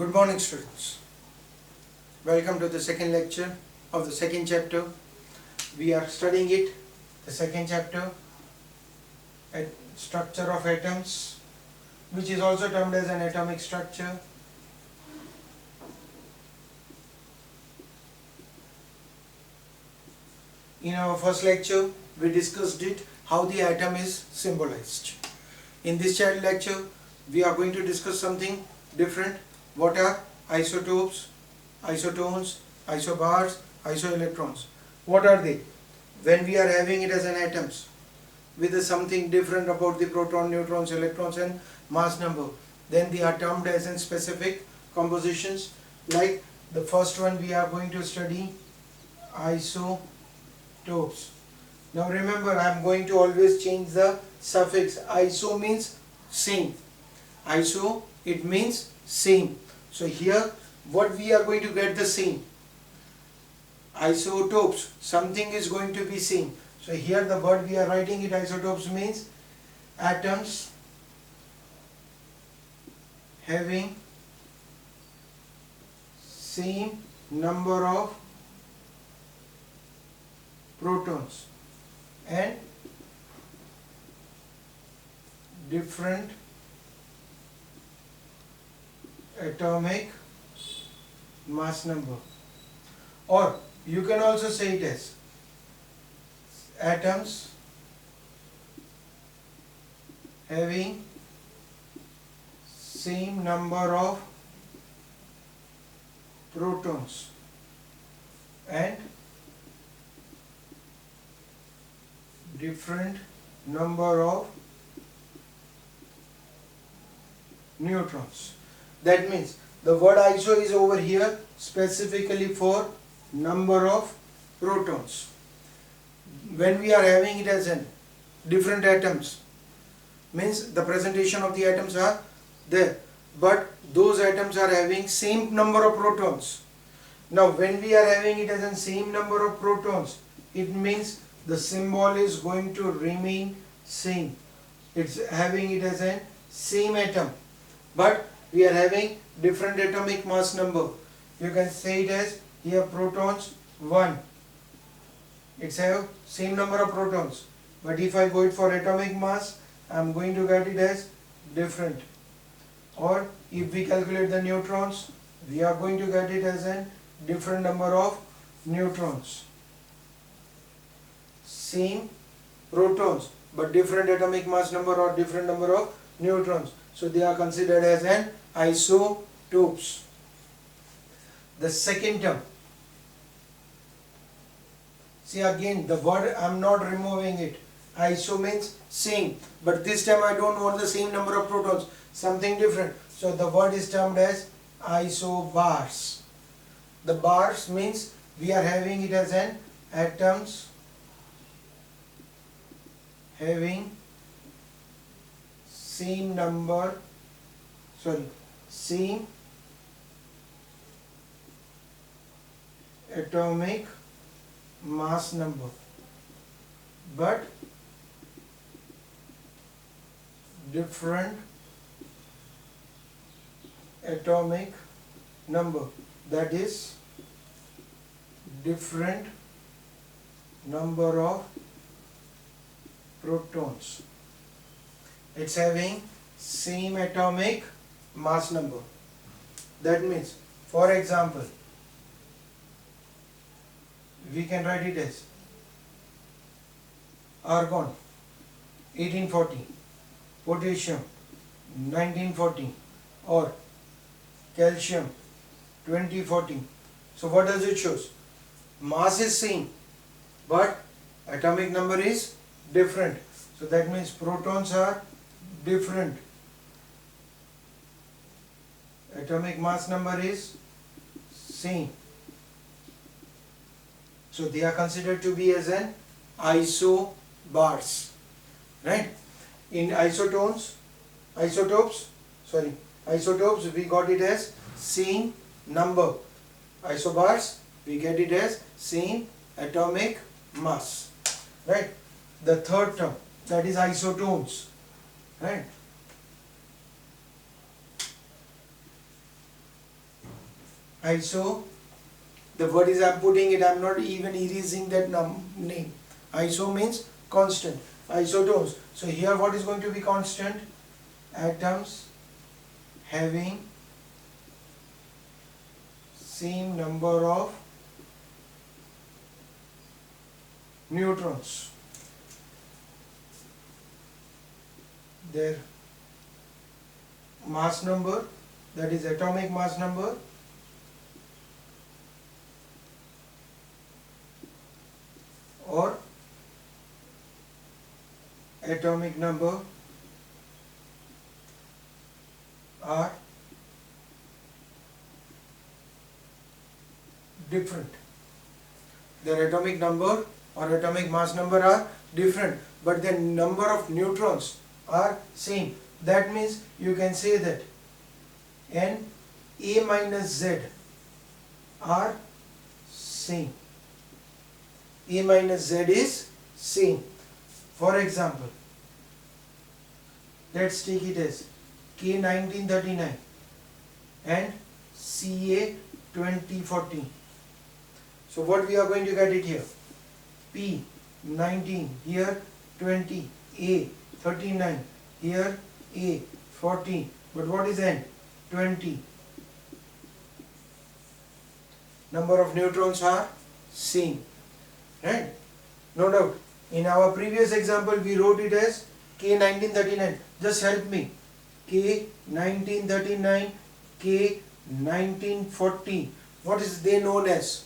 Good morning, students. Welcome to the second lecture of the second chapter. We are studying it, the second chapter, structure of atoms, which is also termed as an atomic structure. In our first lecture, we discussed it, how the atom is symbolized. In this lecture, we are going to discuss something different. What are isotopes, isotones, isobars, isoelectrons? What are they? When we are having it as an atoms with something different about the proton, neutrons, electrons and mass number, then they are termed as in specific compositions. Like the first one we are going to study, isotopes. Now remember, I am going to always change the suffix. Iso means same. Iso, it means same. So here what we are going to get the same. Isotopes, something is going to be same. So here the word we are writing it, isotopes, means atoms having same number of protons and different atomic mass number. Or you can also say it as atoms having same number of protons and different number of neutrons. That means the word iso is over here specifically for number of protons. When we are having it as in different atoms, means the presentation of the atoms are there, but those atoms are having same number of protons. Now when we are having it as in same number of protons, it means the symbol is going to remain same. It's having it as a same atom, but we are having different atomic mass number. You can say it as here protons 1. It's have same number of protons, but if I go it for atomic mass, I am going to get it as different. Or if we calculate the neutrons, we are going to get it as a different number of neutrons. Same protons but different atomic mass number or different number of neutrons. So they are considered as an isotopes. The second term, see again the word I am not removing it. Iso means same, but this time I don't want the same number of protons, something different. So the word is termed as isobars. The bars means we are having it as an atoms having same atomic mass number but different atomic number, that is different number of protons. It's having same atomic mass number. That means, for example, we can write it as argon 1840, potassium 1940 or calcium 2040. So what does it show? Mass is same but atomic number is different. So that means protons are different, atomic mass number is same. So they are considered to be as an isobars, right? In isotopes, we got it as same number. Isobars, we get it as same atomic mass, right? The third term, that is isotones, right? iso, the word is I'm putting it, I'm not even erasing that name. Iso means constant, isotones. So here what is going to be constant? Atoms having same number of neutrons. Their mass number, that is atomic mass number, or atomic number are different. Their atomic number or atomic mass number are different, but the number of neutrons are same. That means you can say that N A minus Z are same. A minus Z is same. For example, let's take it as K1939 and Ca2014. So what we are going to get it here? P19, here 20, A39, here A14. But what is N? 20. Number of neutrons are same. Right? No doubt. In our previous example, we wrote it as K1939. Just help me. K1939, K1940. What is they known as?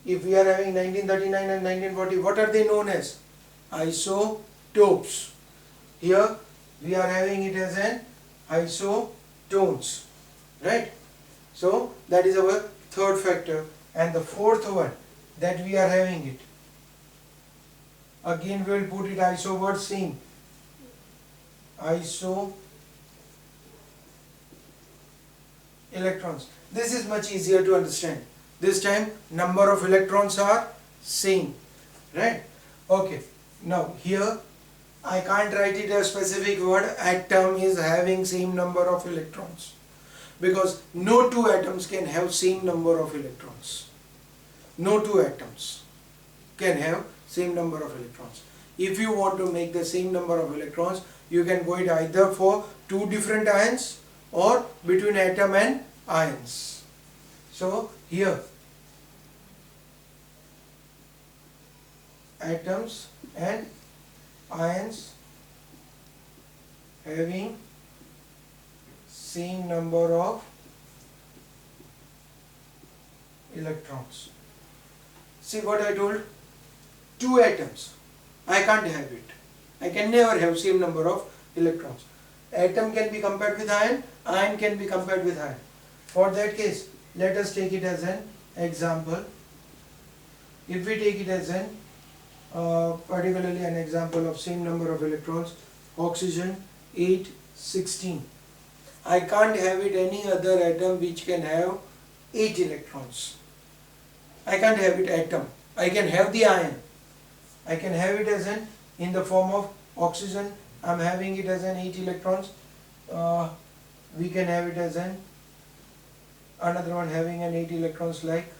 If we are having 1939 and 1940, what are they known as? Isotopes. Here we are having it as an isotones. Right? So that is our third factor. And the fourth one that we are having it. Again we will put it iso word same. Iso electrons. This is much easier to understand. This time number of electrons are same. Right? Okay. Now here I can't write it as specific word. Atom is having same number of electrons. Because no two atoms can have same number of electrons. No two atoms can have same number of electrons. If you want to make the same number of electrons, you can go it either for two different ions or between atom and ions. So here atoms and ions having same number of electrons. See what I told? Two atoms. I can't have it. I can never have same number of electrons. Atom can be compared with ion can be compared with ion. For that case, let us take it as an example. If we take it as an particularly an example of same number of electrons, oxygen 8, 16. I can't have it any other atom which can have 8 electrons. I can't have it atom. I can have the ion. I can have it as an in the form of oxygen. I am having it as an 8 electrons. We can have it as an another one having an 8 electrons like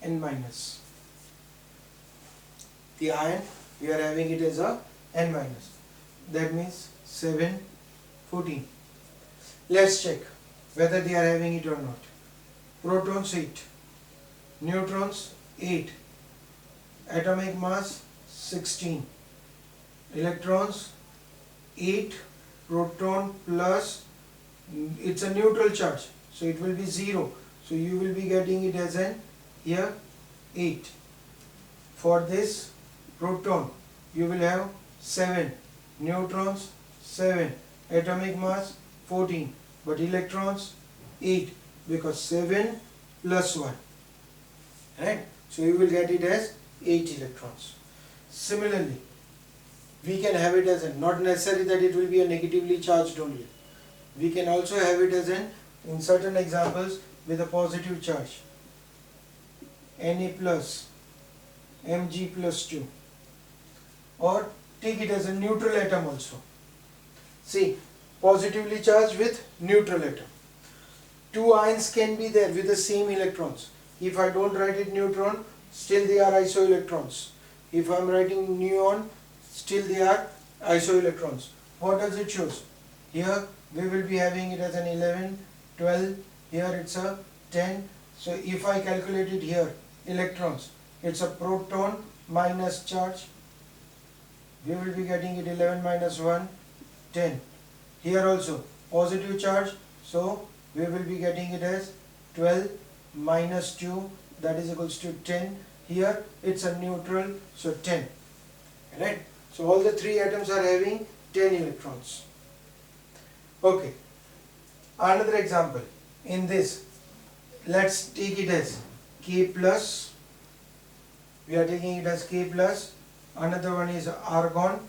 N minus. The ion we are having it as a N minus. That means 7, 14. Let's check whether they are having it or not. Protons 8, neutrons 8, atomic mass 16, electrons 8, proton plus, it's a neutral charge, so it will be 0. So you will be getting it as an here 8. For this proton you will have 7, neutrons 7, atomic mass 14, but electrons 8 because 7 plus 1. Right? So you will get it as 8 electrons. Similarly, we can have it as a, not necessary that it will be a negatively charged only. We can also have it as an, in certain examples, with a positive charge. Na plus Mg plus 2, or take it as a neutral atom also. See, positively charged with neutral atom. Two ions can be there with the same electrons. If I don't write it neutron, still they are isoelectrons. If I am writing neon, still they are isoelectrons. What does it shows? Here we will be having it as an 11, 12, here it's a 10. So if I calculate it here, electrons, it's a proton minus charge. We will be getting it 11 minus 1, 10. Here also positive charge, so we will be getting it as 12 minus 2, that is equals to 10. Here it's a neutral, so 10. Right? So all the three atoms are having 10 electrons. Okay. Another example. In this, let's take it as K plus. We are taking it as K plus. Another one is argon,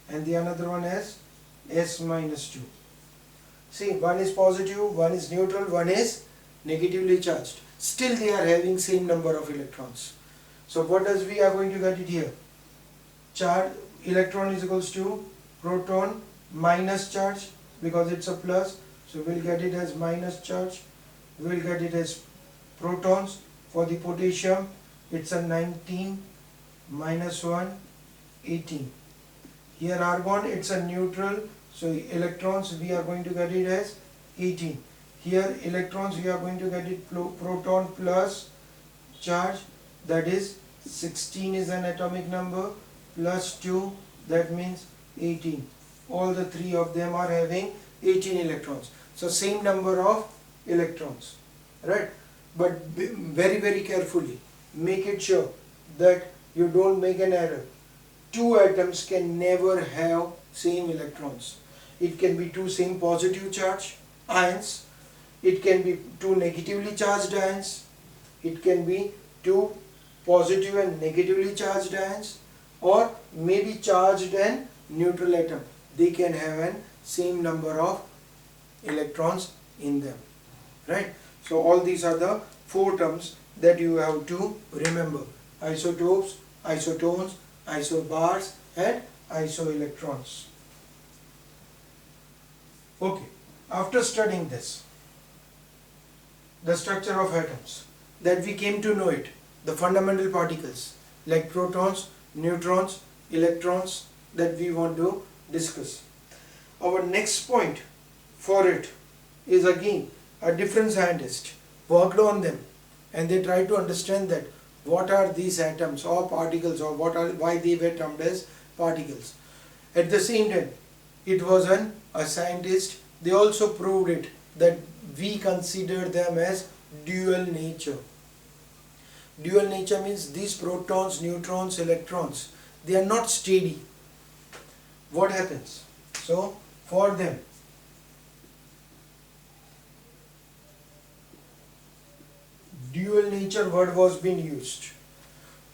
and the another one is S minus 2. See, one is positive, one is neutral, one is negatively charged. Still they are having same number of electrons. So what does we are going to get it here? Charge, electron is equals to proton minus charge, because it's a plus, so we'll get it as minus charge. We'll get it as protons. For the potassium, it's a 19 minus 1, 18. Here argon, it's a neutral, so electrons we are going to get it as 18. Here electrons we are going to get it proton plus charge, that is 16 is an atomic number, plus 2, that means 18. All the three of them are having 18 electrons. So same number of electrons, right? But very carefully make it sure that you don't make an error. Two atoms can never have same electrons. It can be two same positive charge ions, it can be two negatively charged ions, it can be two positive and negatively charged ions, or maybe charged and neutral atom. They can have an same number of electrons in them, right? So all these are the four terms that you have to remember: isotopes, isotones, isobars, and isoelectrons. Okay, after studying this, the structure of atoms, that we came to know it, the fundamental particles like protons, neutrons, electrons, that we want to discuss. Our next point for it is again a different scientist worked on them, and they tried to understand that what are these atoms or particles, or why they were termed as particles. At the same time, it was a scientist, they also proved it, that we consider them as dual nature. Dual nature means these protons, neutrons, electrons, they are not steady. What happens? So for them, dual nature word was being used.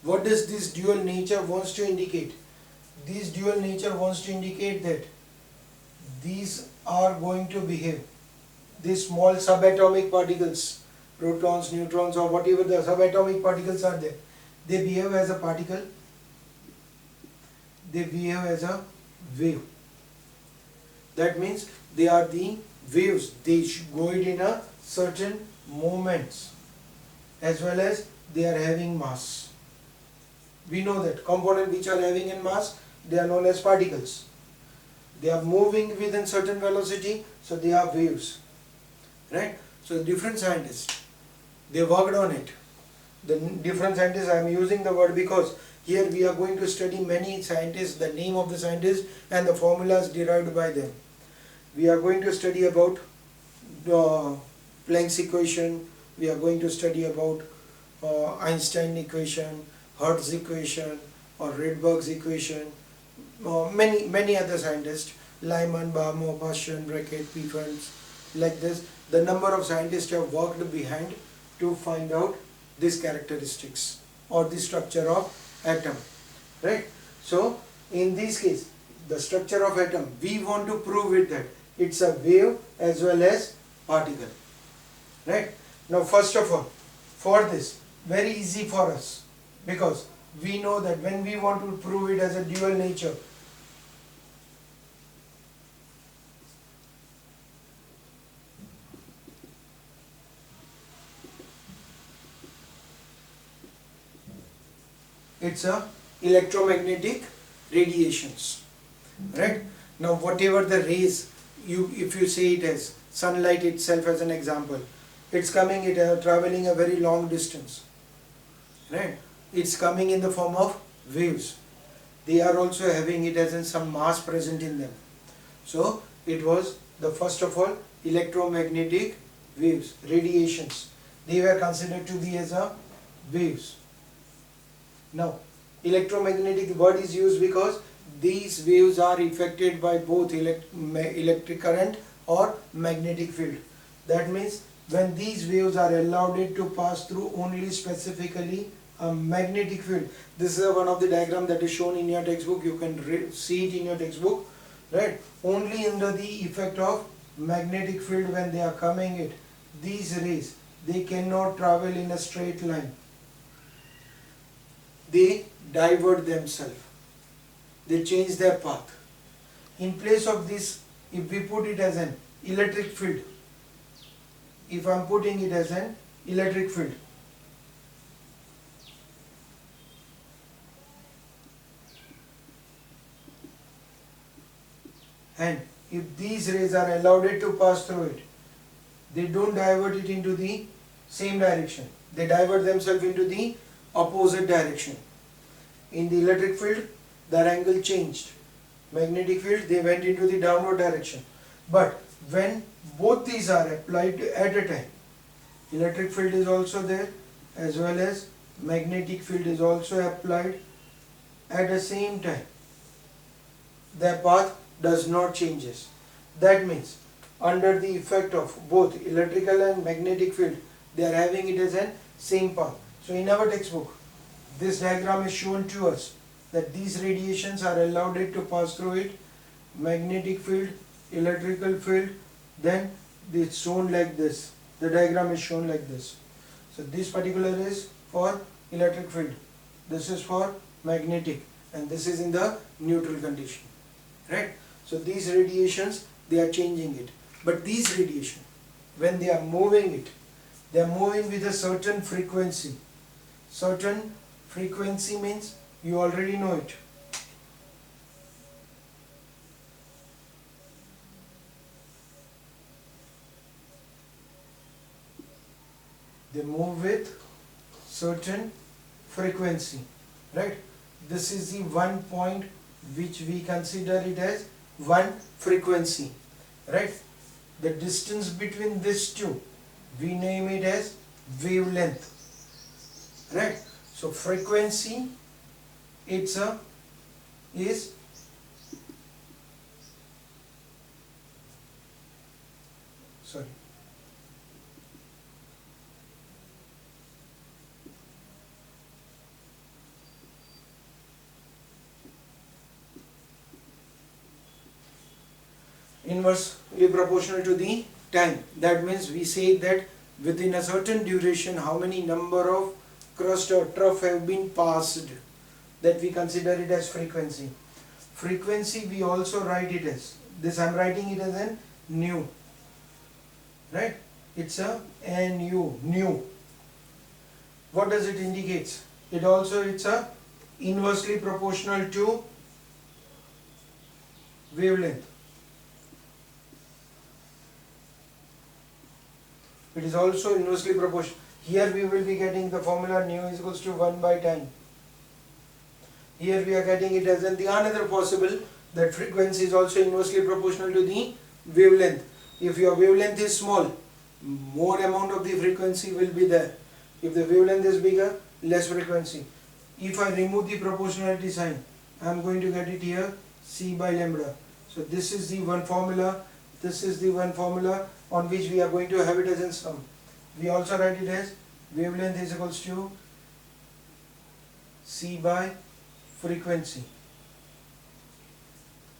What does this dual nature wants to indicate? This dual nature wants to indicate that these are going to behave, these small subatomic particles, protons, neutrons, or whatever the subatomic particles are there, they behave as a particle, they behave as a wave. That means they are the waves, they go in a certain moments, as well as they are having mass. We know that components which are having in mass, they are known as particles. They are moving within certain velocity, so they are waves, right? So different scientists, they worked on it. The different scientists, I am using the word because here we are going to study many scientists, the name of the scientists and the formulas derived by them. We are going to study about Planck's equation, we are going to study about Einstein equation, Hertz equation, or Rydberg's equation, many other scientists, Lyman, Balmer, Paschen, Brackett, Pfeffer, like this. The number of scientists have worked behind to find out these characteristics or the structure of atom, right? So in this case, the structure of atom, we want to prove it that it's a wave as well as particle, right? Now first of all, for this, very easy for us, because we know that when we want to prove it as a dual nature, it's a electromagnetic radiations, right? Now whatever the rays, if you say it as sunlight itself as an example, it's coming, traveling a very long distance, right? It's coming in the form of waves. They are also having it as in some mass present in them. So it was the first of all electromagnetic waves, radiations. They were considered to be as a waves. Now electromagnetic word is used because these waves are affected by both electric current or magnetic field. That means when these waves are allowed it to pass through only specifically a magnetic field. This is one of the diagram that is shown in your textbook. You can see it in your textbook, right? Only under the effect of magnetic field, when they are coming it, these rays, they cannot travel in a straight line. They divert themselves. They change their path. In place of this, if we put it as an electric field, if I am putting it as an electric field, and if these rays are allowed it to pass through it, they don't divert it into the same direction. They divert themselves into the opposite direction. In the electric field, their angle changed. Magnetic field, they went into the downward direction. But when both these are applied at a time, electric field is also there as well as magnetic field is also applied at the same time, their path does not changes. That means under the effect of both electrical and magnetic field, they are having it as a same path. So in our textbook, this diagram is shown to us that these radiations are allowed it to pass through it, magnetic field, electrical field, then it's shown like this. The diagram is shown like this. So this particular is for electric field, this is for magnetic, and this is in the neutral condition, right? So these radiations, they are changing it. But these radiation, when they are moving it, they are moving with a certain frequency. Certain frequency means you already know it. They move with certain frequency, right? This is the one point which we consider it as one frequency, right? The distance between these two, we name it as wavelength, right? So frequency, is sorry, inversely proportional to the time. That means we say that within a certain duration, how many number of crust or trough have been passed, that we consider it as frequency. Frequency we also write it as, this I am writing it as an nu, right? It's a nu, nu. What does it indicate? It's a inversely proportional to wavelength. It is also inversely proportional. Here we will be getting the formula nu is equals to 1 by time. Here we are getting it as the another possible, that frequency is also inversely proportional to the wavelength. If your wavelength is small, more amount of the frequency will be there. If the wavelength is bigger, less frequency. If I remove the proportionality sign, I am going to get it here C by lambda. So this is the one formula, this is the one formula on which we are going to have it as in sum. We also write it as wavelength is equals to C by frequency,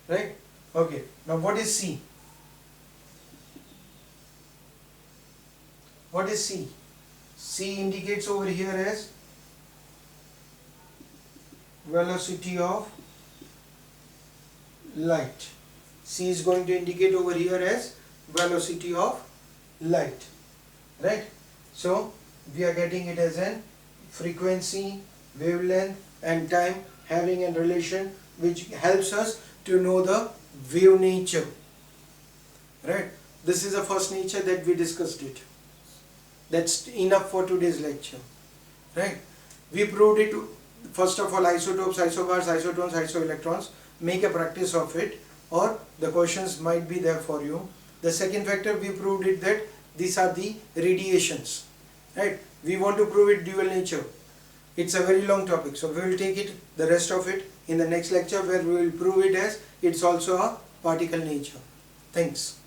right? Okay, now what is C? What is C? C indicates over here as velocity of light. C is going to indicate over here as velocity of light, right? So we are getting it as an frequency, wavelength and time having a relation which helps us to know the wave nature, right? This is the first nature that we discussed it. That's enough for today's lecture, right? We proved it. First of all, isotopes, isobars, isotones, isoelectrons. Make a practice of it, or the questions might be there for you. The second factor, we proved it that these are the radiations, right? We want to prove it dual nature. It's a very long topic, so we will take it, the rest of it, in the next lecture, where we will prove it as it's also a particle nature. Thanks.